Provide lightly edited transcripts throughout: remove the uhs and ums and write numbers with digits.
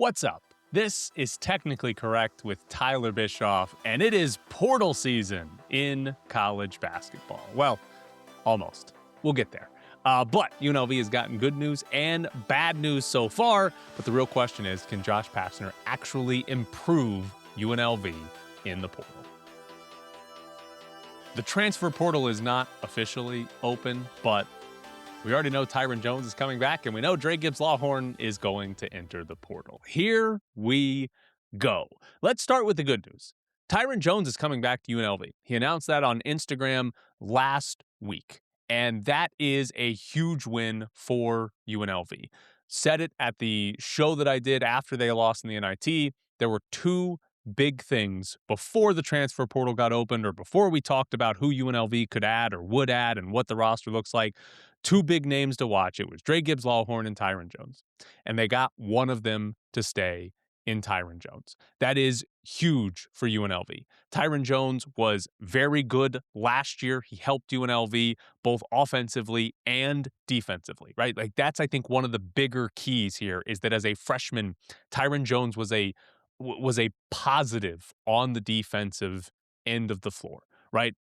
What's up? This is Technically Correct with Tyler Bischoff, and it is portal season in college basketball. Well, almost. We'll get there. But UNLV has gotten good news and bad news so far, but the real question is, can Josh Pastner actually improve UNLV in the portal? The transfer portal is not officially open, but we already know Tyron Jones is coming back, and we know Dre Gibbs-Lawhorn is going to enter the portal. Here we go. Let's start with the good news. Tyron Jones is coming back to UNLV. He announced that on Instagram last week, and that is a huge win for UNLV. Said it at the show that I did after they lost in the NIT. There were two big things before the transfer portal got opened or before we talked about who UNLV could add or would add and what the roster looks like. Two big names to watch. It was Dre Gibbs-Lawhorn and Tyron Jones. And they got one of them to stay in Tyron Jones. That is huge for UNLV. Tyron Jones was very good last year. He helped UNLV both offensively and defensively, right? Like that's, I think, one of the bigger keys here is that as a freshman, Tyron Jones was a positive on the defensive end of the floor, right?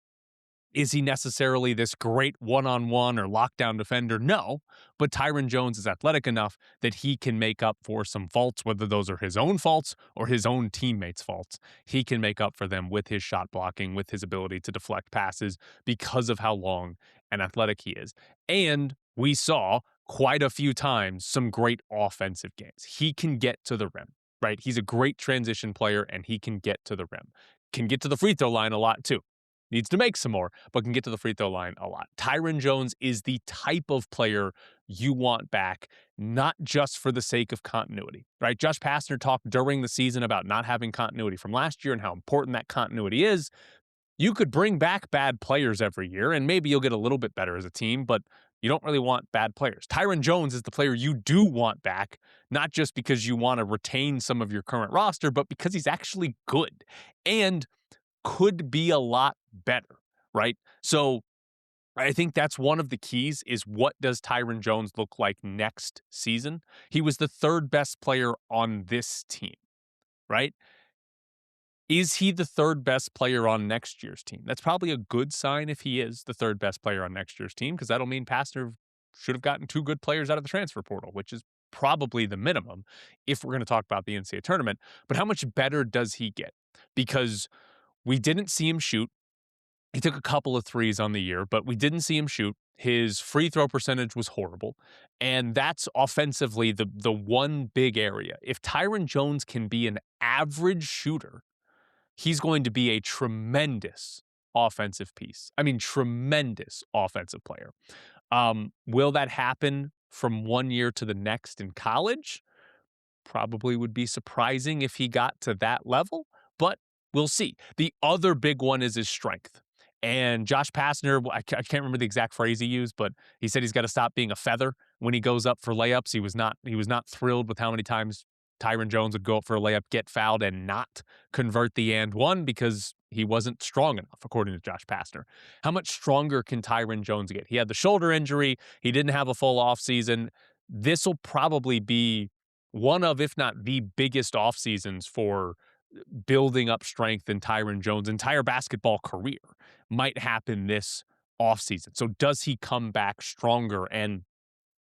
Is he necessarily this great one-on-one or lockdown defender? No, but Tyron Jones is athletic enough that he can make up for some faults, whether those are his own faults or his own teammates' faults. He can make up for them with his shot blocking, with his ability to deflect passes because of how long and athletic he is. And we saw quite a few times some great offensive games. He can get to the rim, right? He's a great transition player, and he can get to the rim. Can get to the free throw line a lot, too. Needs to make some more, but can get to the free throw line a lot. Tyron Jones is the type of player you want back, not just for the sake of continuity, right? Josh Pastner talked during the season about not having continuity from last year and how important that continuity is. You could bring back bad players every year, and maybe you'll get a little bit better as a team, but you don't really want bad players. Tyron Jones is the player you do want back, not just because you want to retain some of your current roster, but because he's actually good and could be a lot better, right? So I think that's one of the keys is what does Tyron Jones look like next season? He was the third best player on this team, right? Is he the third best player on next year's team? That's probably a good sign if he is the third best player on next year's team, because that'll mean Pastner should have gotten two good players out of the transfer portal, which is probably the minimum if we're going to talk about the NCAA tournament. But how much better does he get? Because we didn't see him shoot. He took a couple of threes on the year, but we didn't see him shoot. His free throw percentage was horrible. And that's offensively the one big area. If Tyron Jones can be an average shooter, he's going to be a tremendous offensive piece. I mean, tremendous offensive player. Will that happen from one year to the next in college? Probably would be surprising if he got to that level, but we'll see. The other big one is his strength. And Josh Pastner, I can't remember the exact phrase he used, but he said he's got to stop being a feather when he goes up for layups. He was not thrilled with how many times Tyron Jones would go up for a layup, get fouled, and not convert the and one because he wasn't strong enough, according to Josh Pastner. How much stronger can Tyron Jones get? He had the shoulder injury. He didn't have a full offseason. This will probably be one of, if not the biggest off seasons for building up strength in Tyron Jones' entire basketball career might happen this offseason. So does he come back stronger and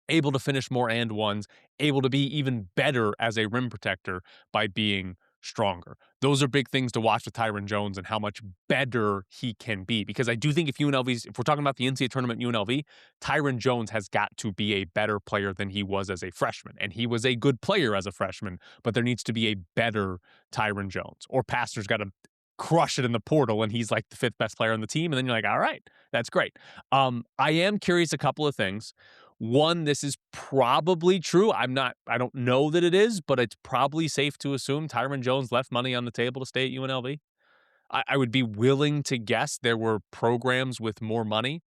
able to finish more and ones, able to be even better as a rim protector by being stronger? Those are big things to watch with Tyron Jones and how much better he can be. Because I do think if we're talking about the NCAA tournament UNLV, Tyron Jones has got to be a better player than he was as a freshman. And he was a good player as a freshman, but there needs to be a better Tyron Jones. Or Pastner's got to crush it in the portal and he's like the fifth best player on the team. And then you're like, all right, that's great. I am curious a couple of things. One, this is probably true. I don't know that it is, but it's probably safe to assume Tyron Jones left money on the table to stay at UNLV. I would be willing to guess there were programs with more money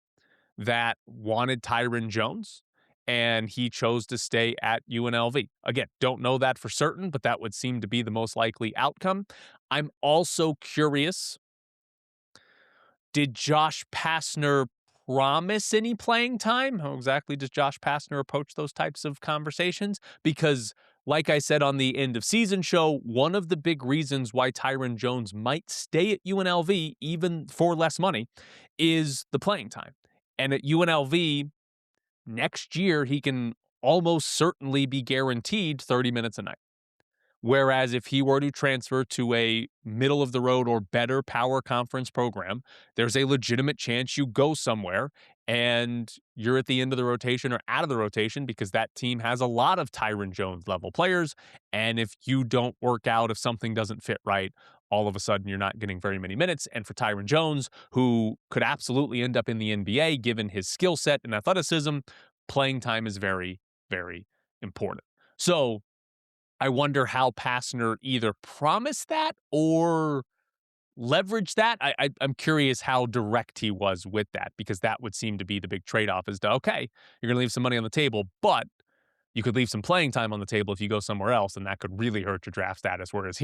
that wanted Tyron Jones, and he chose to stay at UNLV. Again, don't know that for certain, but that would seem to be the most likely outcome. I'm also curious, did Josh Pastner promise any playing time? How exactly does Josh Pastner approach those types of conversations? Because like I said on the end of season show, one of the big reasons why Tyron Jones might stay at UNLV, even for less money, is the playing time. And at UNLV, next year, he can almost certainly be guaranteed 30 minutes a night. Whereas if he were to transfer to a middle of the road or better power conference program, there's a legitimate chance you go somewhere and you're at the end of the rotation or out of the rotation because that team has a lot of Tyron Jones level players. And if you don't work out, if something doesn't fit right, all of a sudden you're not getting very many minutes. And for Tyron Jones, who could absolutely end up in the NBA given his skill set and athleticism, playing time is very, very important. So I wonder how Pastner either promised that or leveraged that. I'm curious how direct he was with that, because that would seem to be the big trade-off is to, okay, you're going to leave some money on the table, but you could leave some playing time on the table if you go somewhere else, and that could really hurt your draft status. Whereas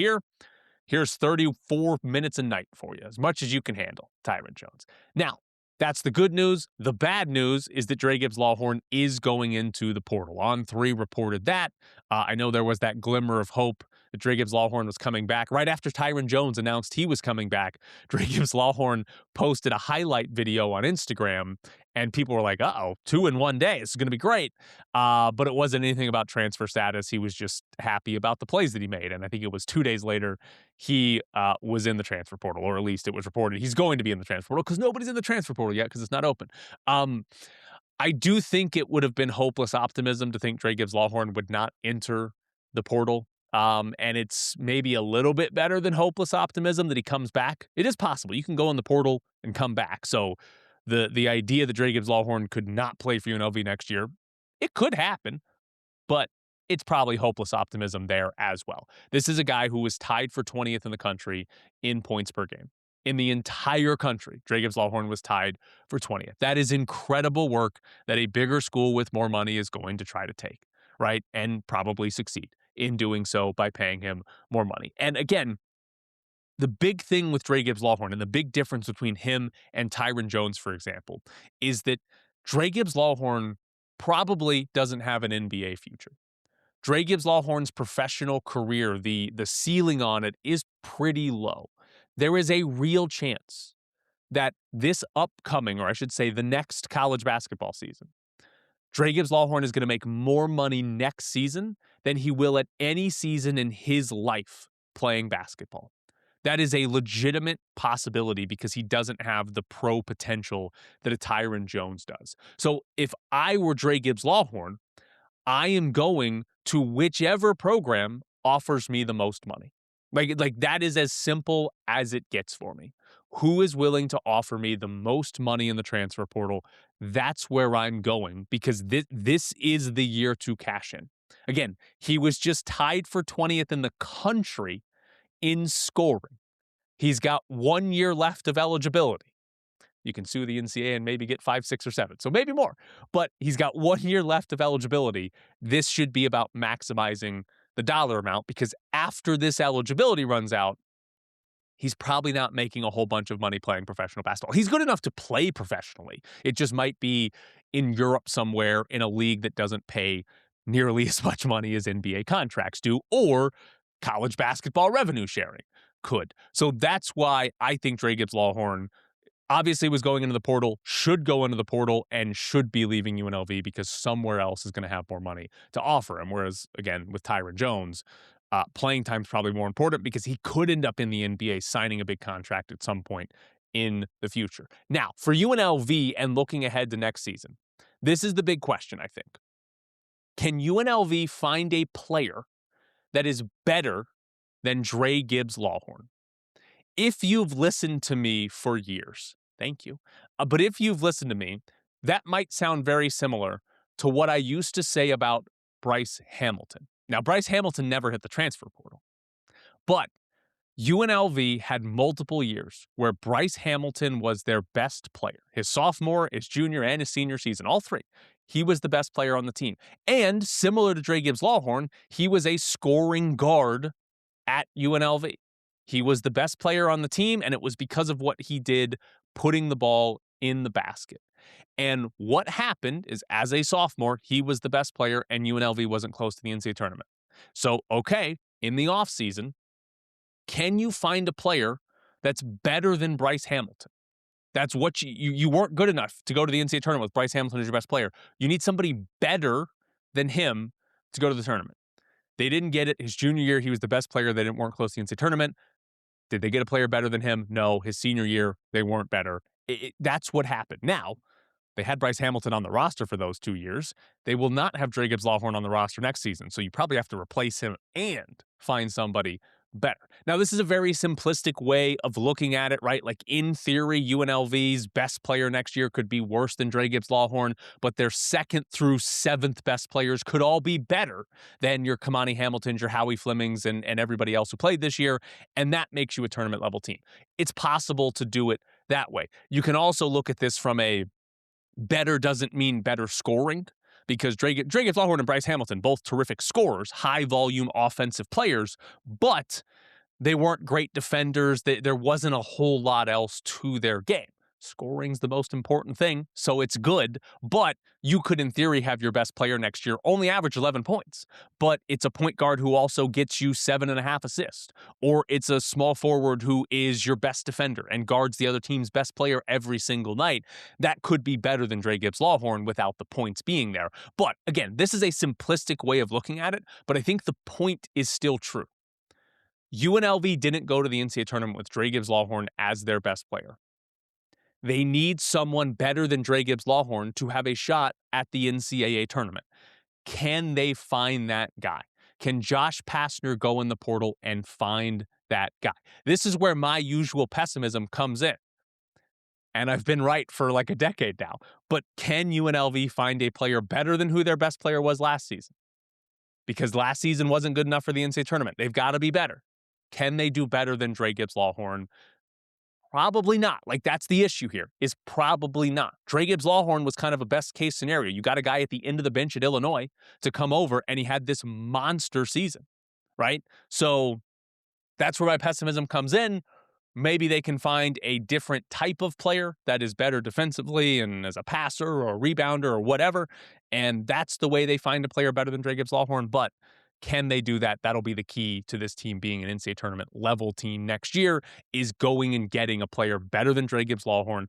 here's 34 minutes a night for you, as much as you can handle, Tyron Jones. Now, that's the good news. The bad news is that Dre Gibbs-Lawhorn is going into the portal. On3 reported that. I know there was that glimmer of hope that Dre Gibbs-Lawhorn was coming back. Right after Tyron Jones announced he was coming back, Dre Gibbs-Lawhorn posted a highlight video on Instagram, and people were like, uh-oh, 2 in 1 day. This is going to be great. But it wasn't anything about transfer status. He was just happy about the plays that he made. And I think it was 2 days later, he was in the transfer portal, or at least it was reported he's going to be in the transfer portal because nobody's in the transfer portal yet because it's not open. I do think it would have been hopeless optimism to think Dre Gibbs-Lawhorn would not enter the portal. And it's maybe a little bit better than hopeless optimism that he comes back. It is possible. You can go in the portal and come back. So the idea that Dre Gibbs-Lawhorn could not play for UNLV next year, it could happen, but it's probably hopeless optimism there as well. This is a guy who was tied for 20th in the country in points per game. In the entire country, Dre Gibbs-Lawhorn was tied for 20th. That is incredible work that a bigger school with more money is going to try to take, right? And probably succeed in doing so by paying him more money. And again, the big thing with Dre Gibbs-Lawhorn and the big difference between him and Tyron Jones, for example, is that Dre Gibbs-Lawhorn probably doesn't have an NBA future. Dre Gibbs-Lawhorn's professional career, the ceiling on it is pretty low. There is a real chance that this upcoming, or I should say the next college basketball season, Dre Gibbs-Lawhorn is going to make more money next season than he will at any season in his life playing basketball. That is a legitimate possibility because he doesn't have the pro potential that a Tyron Jones does. So if I were Dre Gibbs-Lawhorn, I am going to whichever program offers me the most money. Like that is as simple as it gets for me. Who is willing to offer me the most money in the transfer portal? That's where I'm going because this is the year to cash in. Again, he was just tied for 20th in the country in scoring. He's got 1 year left of eligibility. You can sue the NCAA and maybe get 5, 6, or 7. So maybe more. But he's got 1 year left of eligibility. This should be about maximizing the dollar amount because after this eligibility runs out, he's probably not making a whole bunch of money playing professional basketball. He's good enough to play professionally. It just might be in Europe somewhere in a league that doesn't pay nearly as much money as NBA contracts do, or college basketball revenue sharing could. So that's why I think Dre Gibbs-Lawhorn obviously was going into the portal, should go into the portal, and should be leaving UNLV because somewhere else is going to have more money to offer him. Whereas, again, with Tyron Jones, playing time is probably more important because he could end up in the NBA signing a big contract at some point in the future. Now, for UNLV and looking ahead to next season, this is the big question, I think. Can UNLV find a player that is better than Dre Gibbs-Lawhorn? If you've listened to me for years, thank you. But if you've listened to me, that might sound very similar to what I used to say about Bryce Hamilton. Now, Bryce Hamilton never hit the transfer portal, but UNLV had multiple years where Bryce Hamilton was their best player. His sophomore, his junior, and his senior season, all three. He was the best player on the team. And similar to Dre Gibbs-Lawhorn, he was a scoring guard at UNLV. He was the best player on the team, and it was because of what he did putting the ball in the basket. And what happened is, as a sophomore, he was the best player, and UNLV wasn't close to the NCAA tournament. So, okay, in the offseason, can you find a player that's better than Bryce Hamilton? That's what you weren't good enough to go to the NCAA tournament with Bryce Hamilton as your best player. You need somebody better than him to go to the tournament. They didn't get it. His junior year, he was the best player. They weren't close to the NCAA tournament. Did they get a player better than him? No. His senior year, they weren't better. That's what happened. Now, they had Bryce Hamilton on the roster for those 2 years. They will not have Dre Gibbs-Lawhorn on the roster next season, so you probably have to replace him and find somebody better. Now, this is a very simplistic way of looking at it, right? Like, in theory, UNLV's best player next year could be worse than Dre Gibbs-Lawhorn, but their 2nd through 7th best players could all be better than your Kamani Hamiltons, your Howie Flemings, and everybody else who played this year, and that makes you a tournament-level team. It's possible to do it that way. You can also look at this from a better doesn't mean better scoring, because Dre Gibbs-Lawhorn and Bryce Hamilton, both terrific scorers, high-volume offensive players, but they weren't great defenders. There wasn't a whole lot else to their game. Scoring's the most important thing, so it's good, but you could, in theory, have your best player next year only average 11 points, but it's a point guard who also gets you 7.5 assists, or it's a small forward who is your best defender and guards the other team's best player every single night. That could be better than Dre Gibbs-Lawhorn without the points being there. But again, this is a simplistic way of looking at it, but I think the point is still true. UNLV didn't go to the NCAA tournament with Dre Gibbs-Lawhorn as their best player. They need someone better than Dre Gibbs-Lawhorn to have a shot at the NCAA tournament. Can they find that guy? Can Josh Pastner go in the portal and find that guy? This is where my usual pessimism comes in. And I've been right for like a decade now. But can UNLV find a player better than who their best player was last season? Because last season wasn't good enough for the NCAA tournament. They've got to be better. Can they do better than Dre Gibbs-Lawhorn? Probably not. Like, that's the issue here, is probably not. Dre Gibbs-Lawhorn was kind of a best case scenario. You got a guy at the end of the bench at Illinois to come over, and he had this monster season, right? So that's where my pessimism comes in. Maybe they can find a different type of player that is better defensively and as a passer or a rebounder or whatever, and that's the way they find a player better than Dre Gibbs-Lawhorn. But can they do that? That'll be the key to this team being an NCAA tournament level team next year, is going and getting a player better than Dre Gibbs-Lawhorn,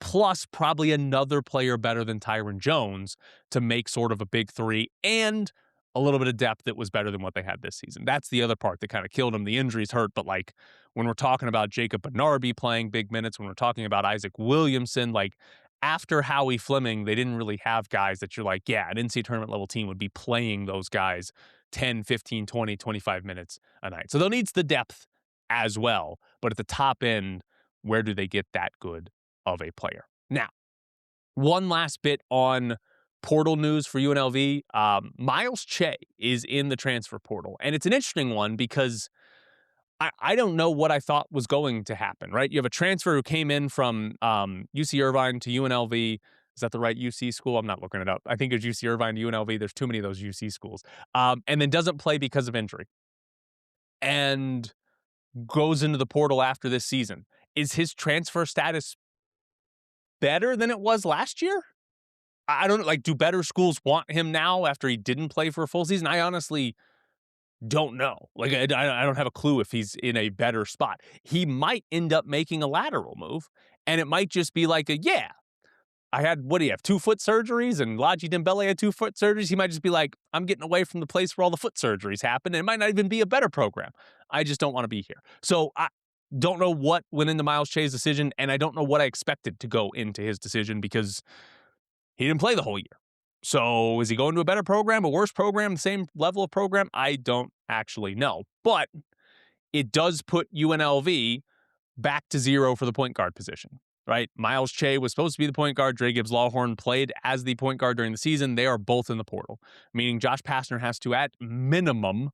plus probably another player better than Tyron Jones to make sort of a big three, and a little bit of depth that was better than what they had this season. That's the other part that kind of killed them. The injuries hurt, but like when we're talking about Jacob Benarby playing big minutes, when we're talking about Isaac Williamson, like after Howie Fleming, they didn't really have guys that you're like, yeah, an NCAA tournament level team would be playing those guys 10, 15, 20, 25 minutes a night. So they'll need the depth as well. But at the top end, where do they get that good of a player? Now, one last bit on portal news for UNLV. Miles Che is in the transfer portal. And it's an interesting one because I don't know what I thought was going to happen, right? You have a transfer who came in from UC Irvine to UNLV. Is that the right UC school? I'm not looking it up. I think it's UC Irvine to UNLV. There's too many of those UC schools. And then doesn't play because of injury. And goes into the portal after this season. Is his transfer status better than it was last year? I don't know. Like, do better schools want him now after he didn't play for a full season? I honestly don't know. Like, I don't have a clue if he's in a better spot. He might end up making a lateral move, and it might just be like I had, what do you have, 2 foot surgeries, and Laji Dembele had 2 foot surgeries. He might just be like, I'm getting away from the place where all the foot surgeries happen, and it might not even be a better program. I just don't want to be here. So I don't know what went into Miles Che's decision, and I don't know what I expected to go into his decision because he didn't play the whole year. So is he going to a better program, a worse program, the same level of program? I don't actually know. But it does put UNLV back to 0 for the point guard position, right? Miles Che was supposed to be the point guard. Dre Gibbs-Lawhorn played as the point guard during the season. They are both in the portal, meaning Josh Pastner has to, at minimum,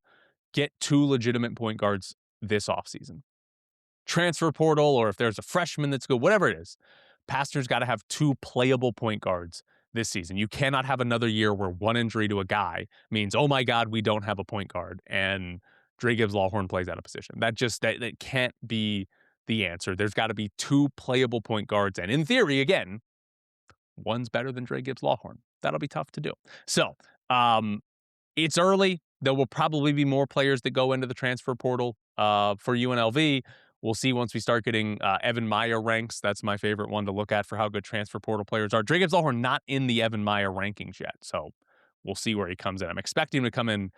get 2 legitimate point guards this offseason. Transfer portal, or if there's a freshman that's good, whatever it is, Pastner's got to have 2 playable point guards this season. You cannot have another year where one injury to a guy means, oh my God, we don't have a point guard, and Dre Gibbs-Lawhorn plays out of position. That can't be the answer. There's got to be 2 playable point guards, and in theory, again, one's better than Dre Gibbs-Lawhorn. That'll be tough to do. So, it's early. There will probably be more players that go into the transfer portal for UNLV. We'll see once we start getting Evan Meyer ranks. That's my favorite one to look at for how good transfer portal players are. Drake Gibbs-Lawhorn not in the Evan Meyer rankings yet, so we'll see where he comes in. I'm expecting him to come in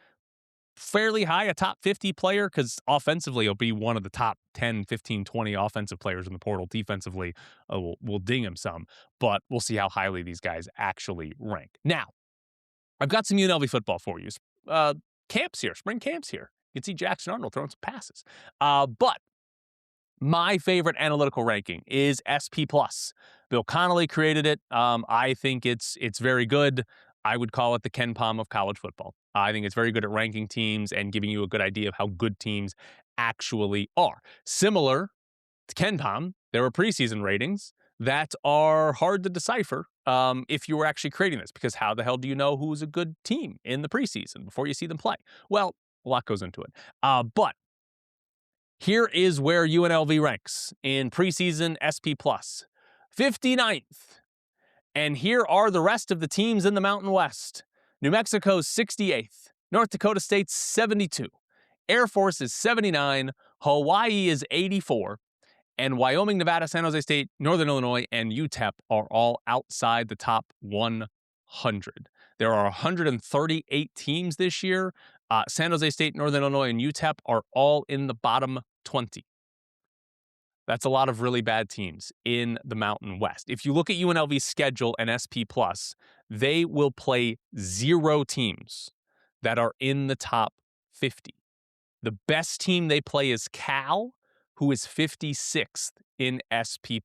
fairly high, a top 50 player, because offensively he'll be one of the top 10, 15, 20 offensive players in the portal. Defensively, we'll ding him some, but we'll see how highly these guys actually rank. Now, I've got some UNLV football for you. Camps here, spring camps here. You can see Jackson Arnold throwing some passes. But my favorite analytical ranking is SP+. Bill Connolly created it. I think it's very good. I would call it the Ken Pom of college football. I think it's very good at ranking teams and giving you a good idea of how good teams actually are. Similar to Ken Pom, there are preseason ratings that are hard to decipher if you were actually creating this, because how the hell do you know who's a good team in the preseason before you see them play? Well, a lot goes into it. But here is where UNLV ranks in preseason SP+. 59th. And here are the rest of the teams in the Mountain West. New Mexico's 68th. North Dakota State's 72. Air Force is 79. Hawaii is 84. And Wyoming, Nevada, San Jose State, Northern Illinois, and UTEP are all outside the top 100. There are 138 teams this year. San Jose State, Northern Illinois, and UTEP are all in the bottom 20. That's a lot of really bad teams in the Mountain West. If you look at UNLV's schedule and SP+, they will play 0 teams that are in the top 50. The best team they play is Cal, who is 56th in SP+.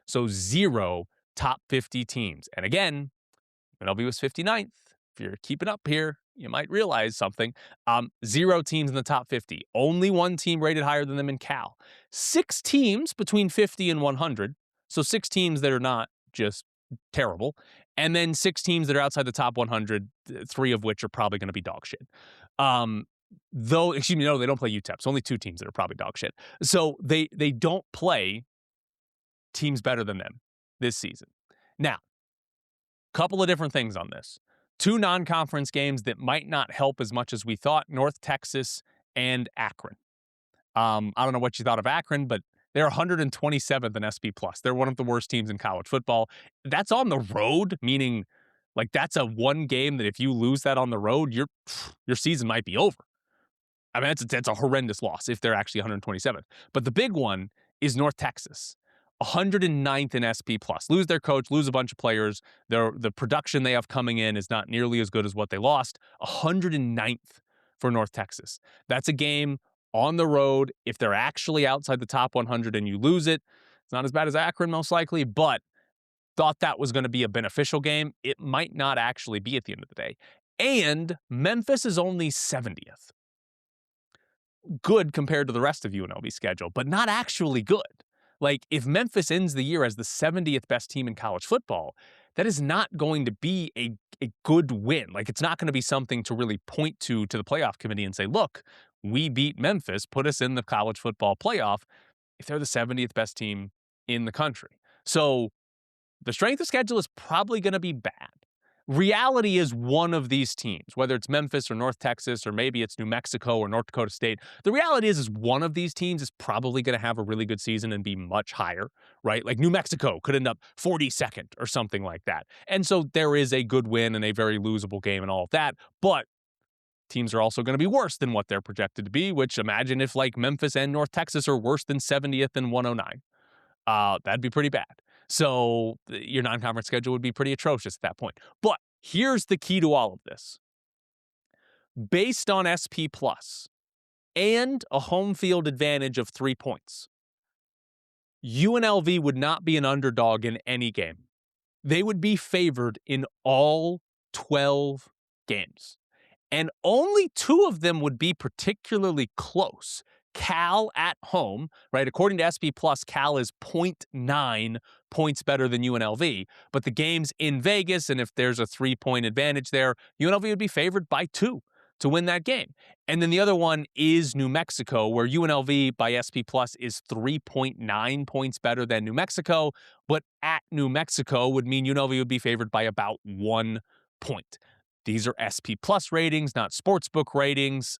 So 0 top 50 teams. And again, UNLV was 59th. If you're keeping up here, you might realize something. 0 teams in the top 50. Only 1 team rated higher than them in Cal. 6 teams between 50 and 100. So 6 teams that are not just terrible. And then 6 teams that are outside the top 100, 3 of which are probably going to be dog shit. Though, excuse me, no, they don't play UTEP. So only 2 teams that are probably dog shit. So they don't play teams better than them this season. Now, couple of different things on this. 2 non-conference games that might not help as much as we thought, North Texas and Akron. I don't know what you thought of Akron, but they're 127th in SP+. They're one of the worst teams in college football. That's on the road, meaning like that's a one game that if you lose that on the road, your season might be over. I mean, that's a horrendous loss if they're actually 127th. But the big one is North Texas. 109th in SP+. Lose their coach, lose a bunch of players. The production they have coming in is not nearly as good as what they lost. 109th for North Texas. That's a game on the road. If they're actually outside the top 100 and you lose it, it's not as bad as Akron most likely, but thought that was going to be a beneficial game. It might not actually be at the end of the day. And Memphis is only 70th. Good compared to the rest of UNLV's schedule, but not actually good. Like, if Memphis ends the year as the 70th best team in college football, that is not going to be a good win. Like, it's not going to be something to really point to the playoff committee and say, look, we beat Memphis, put us in the college football playoff, if they're the 70th best team in the country. So the strength of schedule is probably going to be bad. Reality is one of these teams, whether it's Memphis or North Texas, or maybe it's New Mexico or North Dakota State. The reality is one of these teams is probably going to have a really good season and be much higher, right? Like New Mexico could end up 42nd or something like that. And so there is a good win and a very losable game and all of that. But teams are also going to be worse than what they're projected to be, which imagine if like Memphis and North Texas are worse than 70th and 109. That'd be pretty bad. So your non-conference schedule would be pretty atrocious at that point. But here's the key to all of this. Based on SP+ and a home field advantage of 3 points, UNLV would not be an underdog in any game. They would be favored in all 12 games. And only 2 of them would be particularly close. Cal at home, right? According to SP+, Cal is 0.9 points better than UNLV. But the game's in Vegas, and if there's a 3-point advantage there, UNLV would be favored by 2 to win that game. And then the other one is New Mexico, where UNLV by SP+ is 3.9 points better than New Mexico. But at New Mexico would mean UNLV would be favored by about 1 point. these are SP Plus ratings, not sportsbook ratings.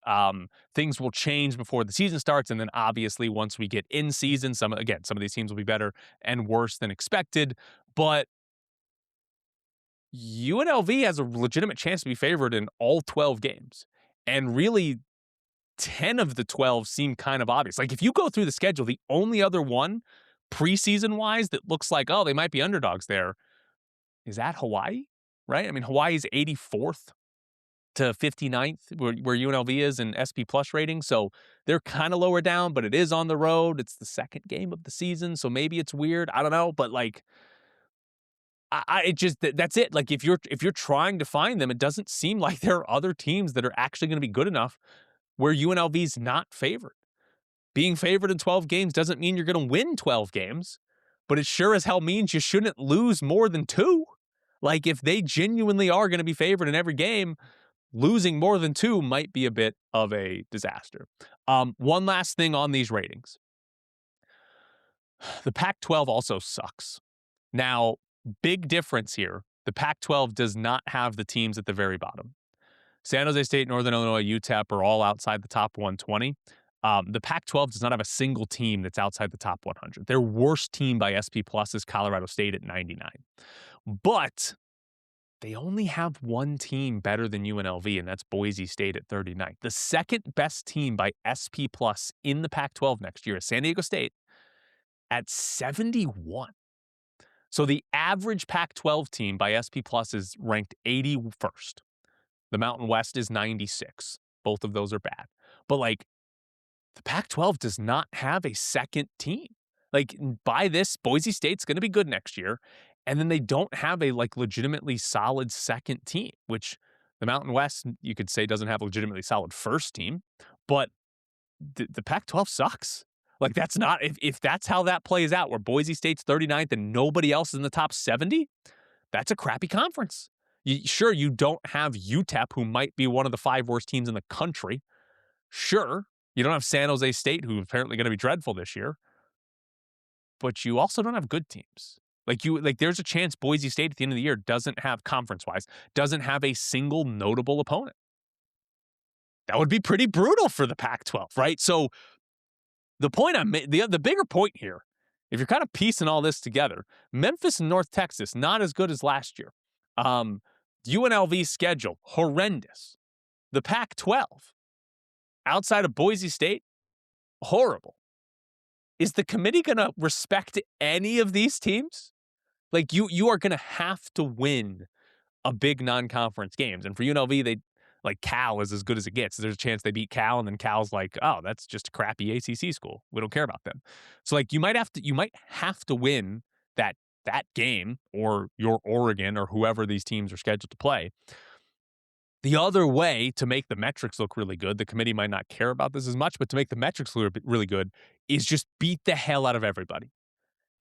Things will change before the season starts, and then obviously once we get in season, some of these teams will be better and worse than expected. But UNLV has a legitimate chance to be favored in all 12 games, and really 10 of the 12 seem kind of obvious. Like if you go through the schedule, the only other one preseason wise that looks like, oh, they might be underdogs there is at Hawaii, right? I mean, Hawaii's 84th to 59th where UNLV is in SP Plus rating. So they're kind of lower down, but it is on the road. It's the second game of the season. So maybe it's weird. I don't know. But like, that's it. Like if you're trying to find them, it doesn't seem like there are other teams that are actually going to be good enough where UNLV's not favored. Being favored in 12 games doesn't mean you're going to win 12 games, but it sure as hell means you shouldn't lose more than 2. Like if they genuinely are going to be favored in every game, losing more than 2 might be a bit of a disaster. One last thing on these ratings. The Pac-12 also sucks. Now, big difference here. The Pac-12 does not have the teams at the very bottom. San Jose State, Northern Illinois, UTEP are all outside the top 120. The Pac-12 does not have a single team that's outside the top 100. Their worst team by SP Plus is Colorado State at 99. But they only have one team better than UNLV, and that's Boise State at 39. The second best team by SP Plus in the Pac-12 next year is San Diego State at 71. So the average Pac-12 team by SP Plus is ranked 81st. The Mountain West is 96. Both of those are bad. But like the Pac-12 does not have a second team. Like by this, Boise State's going to be good next year. And then they don't have a like legitimately solid second team, which the Mountain West, you could say, doesn't have a legitimately solid first team. But the Pac-12 sucks. Like that's not, if that's how that plays out, where Boise State's 39th and nobody else is in the top 70, that's a crappy conference. Sure, you don't have UTEP, who might be one of the 5 worst teams in the country. Sure, you don't have San Jose State, who's apparently going to be dreadful this year. But you also don't have good teams. There's a chance Boise State at the end of the year doesn't have, conference-wise, doesn't have a single notable opponent. That would be pretty brutal for the Pac-12, right? So the point the bigger point here, if you're kind of piecing all this together, Memphis and North Texas, not as good as last year. UNLV's schedule, horrendous. The Pac-12, outside of Boise State, horrible. Is the committee going to respect any of these teams? Like you are going to have to win a big non-conference games. And for UNLV, they like Cal is as good as it gets. There's a chance they beat Cal, and then Cal's like, oh, that's just a crappy ACC school. We don't care about them. So like you might have to win that game, or your Oregon or whoever these teams are scheduled to play. The other way to make the metrics look really good, the committee might not care about this as much, but to make the metrics look really good is just beat the hell out of everybody.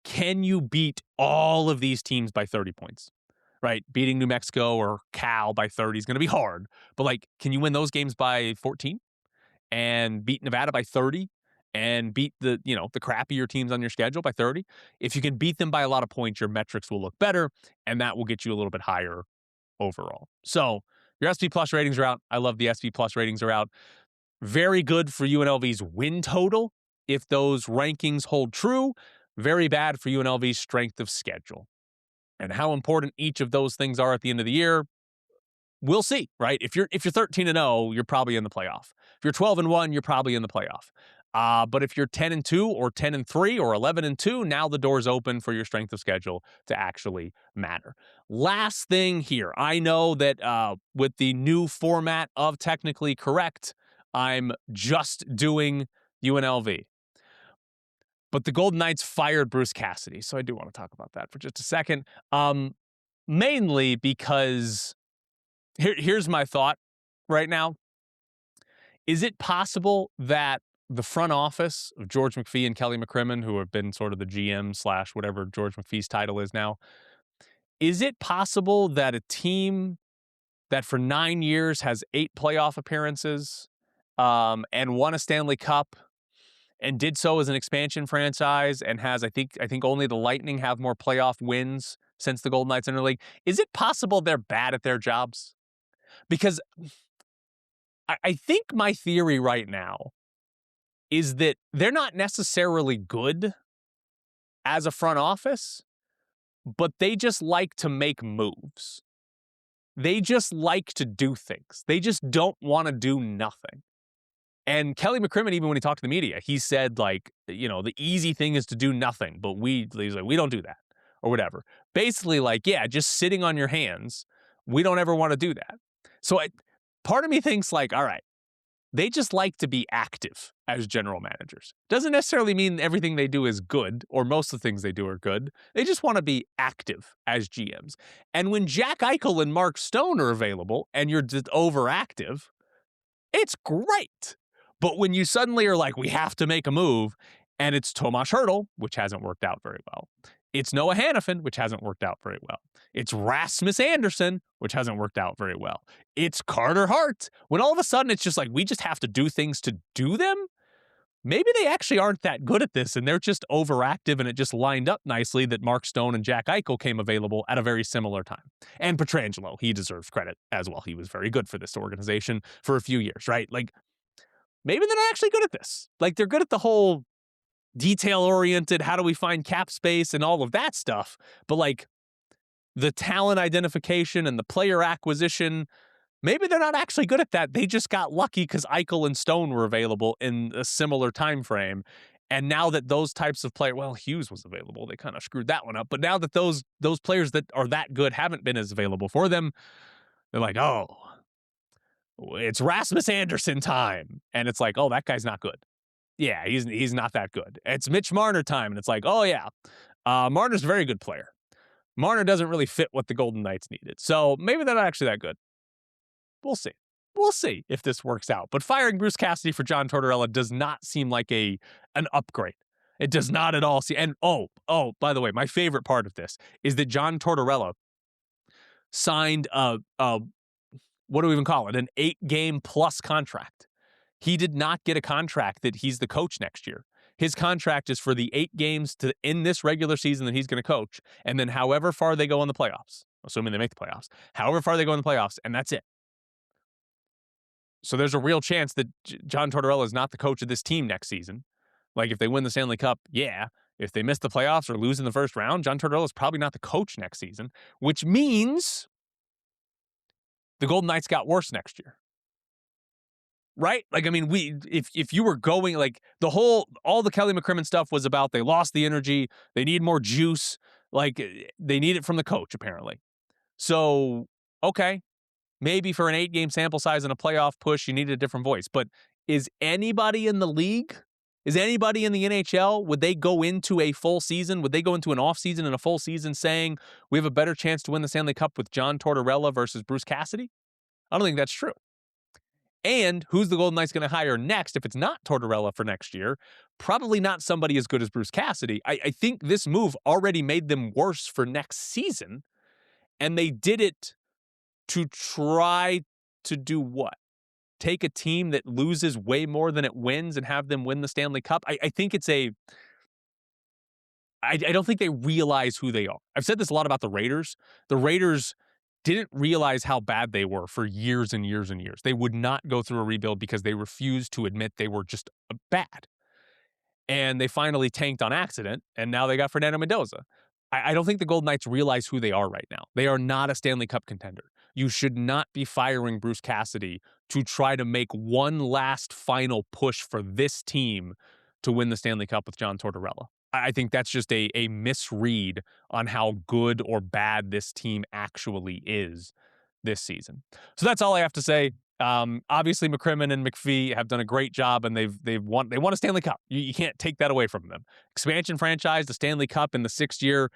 Can you beat all of these teams by 30 points? Right? Beating New Mexico or Cal by 30 is going to be hard, but like, can you win those games by 14 and beat Nevada by 30 and beat the crappier teams on your schedule by 30? If you can beat them by a lot of points, your metrics will look better, and that will get you a little bit higher overall. So your SP Plus ratings are out. I love the SP Plus ratings are out. Very good for UNLV's win total if those rankings hold true. Very bad for UNLV's strength of schedule. And how important each of those things are at the end of the year, we'll see, right? If you're 13-0, you're probably in the playoff. If you're 12-1, you're probably in the playoff. But if you're 10-2 or 10-3 or 11-2, now the door's open for your strength of schedule to actually matter. Last thing here, I know that with the new format of Technically Correct, I'm just doing UNLV. But the Golden Knights fired Bruce Cassidy, so I do want to talk about that for just a second. Mainly because here's my thought right now. Is it possible that the front office of George McPhee and Kelly McCrimmon, who have been sort of the GM / whatever George McPhee's title is now, is it possible that a team that for 9 years has 8 playoff appearances and won a Stanley Cup and did so as an expansion franchise and has, I think only the Lightning have more playoff wins since the Golden Knights entered the league, is it possible they're bad at their jobs? Because I think my theory right now is that they're not necessarily good as a front office, but they just like to make moves. They just like to do things. They just don't want to do nothing. And Kelly McCrimmon, even when he talked to the media, he said, like, the easy thing is to do nothing, but he's like, we don't do that or whatever. Basically, like, yeah, just sitting on your hands. We don't ever want to do that. So part of me thinks, like, all right, they just like to be active as general managers. Doesn't necessarily mean everything they do is good or most of the things they do are good. They just want to be active as GMs. And when Jack Eichel and Mark Stone are available and you're just overactive, it's great. But when you suddenly are like, we have to make a move, and it's Tomas Hertl, which hasn't worked out very well. It's Noah Hannafin, which hasn't worked out very well. It's Rasmus Anderson, which hasn't worked out very well. It's Carter Hart. When all of a sudden it's just like, we just have to do things to do them, maybe they actually aren't that good at this, and they're just overactive, and it just lined up nicely that Mark Stone and Jack Eichel came available at a very similar time. And Pietrangelo, he deserves credit as well. He was very good for this organization for a few years, right? Like, maybe they're not actually good at this. Like, they're good at the whole detail-oriented, how do we find cap space and all of that stuff. But, like, the talent identification and the player acquisition, maybe they're not actually good at that. They just got lucky because Eichel and Stone were available in a similar time frame. And now that those types of players, well, Hughes was available, they kind of screwed that one up. But now that those players that are that good haven't been as available for them, they're like, oh, it's Rasmus Anderson time. And it's like, oh, that guy's not good. Yeah, he's not that good. It's Mitch Marner time. And it's like, oh, yeah, Marner's a very good player. Marner doesn't really fit what the Golden Knights needed. So maybe they're not actually that good. We'll see. We'll see if this works out. But firing Bruce Cassidy for John Tortorella does not seem like an upgrade. It does not at all seem. And by the way, my favorite part of this is that John Tortorella signed what do we even call it? An 8-game plus contract. He did not get a contract that he's the coach next year. His contract is for the 8 games to in this regular season that he's going to coach, and then however far they go in the playoffs, assuming they make the playoffs, however far they go in the playoffs, and that's it. So there's a real chance that John Tortorella is not the coach of this team next season. Like, if they win the Stanley Cup, yeah. If they miss the playoffs or lose in the first round, John Tortorella is probably not the coach next season, which means the Golden Knights got worse next year. Right? Like, I mean, if you were going, like, all the Kelly McCrimmon stuff was about they lost the energy, they need more juice, like, they need it from the coach, apparently. So, okay, maybe for an 8-game sample size and a playoff push, you need a different voice. But is anybody in the league, is anybody in the NHL, would they go into a full season, would they go into an offseason and a full season saying we have a better chance to win the Stanley Cup with John Tortorella versus Bruce Cassidy? I don't think that's true. And who's the Golden Knights going to hire next if it's not Tortorella for next year? Probably not somebody as good as Bruce Cassidy. I think this move already made them worse for next season, and they did it to try to do what? Take a team that loses way more than it wins and have them win the Stanley Cup? I think it's I don't think they realize who they are. I've said this a lot about the Raiders. The Raiders didn't realize how bad they were for years and years and years. They would not go through a rebuild because they refused to admit they were just bad. And they finally tanked on accident, and now they got Fernando Mendoza. I don't think the Golden Knights realize who they are right now. They are not a Stanley Cup contender. You should not be firing Bruce Cassidy to try to make one last final push for this team to win the Stanley Cup with John Tortorella. I think that's just a misread on how good or bad this team actually is this season. So that's all I have to say. Obviously, McCrimmon and McPhee have done a great job, and they won a Stanley Cup. You can't take that away from them. Expansion franchise, the Stanley Cup in the 6th year.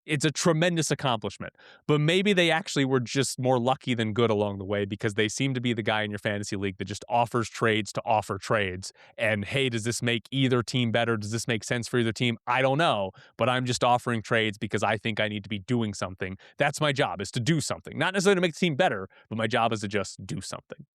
It's a tremendous accomplishment, but maybe they actually were just more lucky than good along the way, because they seem to be the guy in your fantasy league that just offers trades to offer trades. And hey, does this make either team better? Does this make sense for either team? I don't know, but I'm just offering trades because I think I need to be doing something. That's my job, is to do something. Not necessarily to make the team better, but my job is to just do something.